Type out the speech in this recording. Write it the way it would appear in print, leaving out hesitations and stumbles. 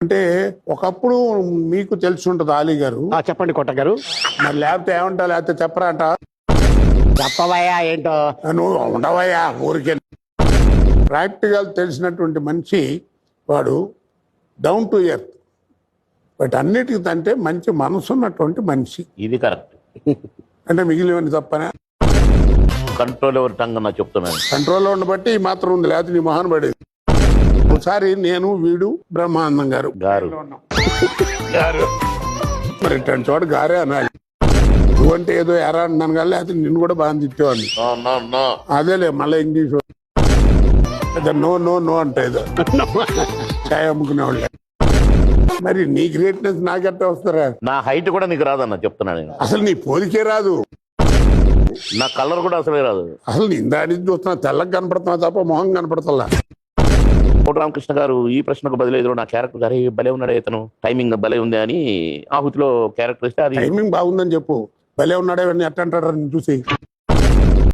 అంటే ఒకప్పుడు మీకు తెలిసి ఉంటుంది ఆలీ గారు. చెప్పండి కొట్ట గారు. మరి లేకపోతే ఏమంటా, లేకపోతే చెప్పరా అంట. చెప్పవయ్యా ఏంటో. నువ్వు ఉండవయ్యా ఊరికే. ప్రాక్టికల్ తెలిసినటువంటి మనిషి వాడు, డౌన్ టు ఎర్త్. బట్ అన్నిటికీ అంటే మంచి మనసు ఉన్నటువంటి మనిషి. ఇది కరెక్ట్. అంటే మిగిలినవన్నీ తప్పనే. కంట్రోల్ ఎవరి టంగ్ అన్న చెప్తున్నాను. కంట్రోల్లో ఉండబట్టి ఈ మాత్రం ఉంది, లేకపోతే నీ మొహన్ పడేది. ఒకసారి నేను, వీడు, బ్రహ్మానందం గారు గారు మరి ఇట్లాంటి చోట గారే అనాలి. నువ్వంటే ఏదో ఎరా అంటున్నాను కానీ, లేకపోతే నిన్ను కూడా బాగా తిట్టేవాడిని. అదేలే మళ్ళీ ఇంగ్లీష్ నో నో నో అంటే ఏదో చాయ్ అమ్ముకునేవాళ్ళే. మరి నీ గ్రేట్నెస్ నాకెట్టా వస్తారా? నా హైట్ కూడా నీకు రాదన్న చెప్తున్నా నేను. అసలు నీ పోలికే రాదు, నా కలర్ కూడా అసలే రాదు. అసలు నీ ఇందాడి చూస్తున్నా తెల్లగా కనపడుతున్నా తప్ప మొహం కనపడతలా. కోట రామకృష్ణ గారు ఈ ప్రశ్నకు బదిలేదు నా క్యారెక్టర్ గారు భలే ఉన్నాడు ఇతను, టైమింగ్ భలే ఉంది అని ఆహుతిలో క్యారెక్టర్ ఇస్తే అది టైమింగ్ బాగుందని చెప్పు. భలే ఉన్నాడే ఎట్ట అంటారా చూసి.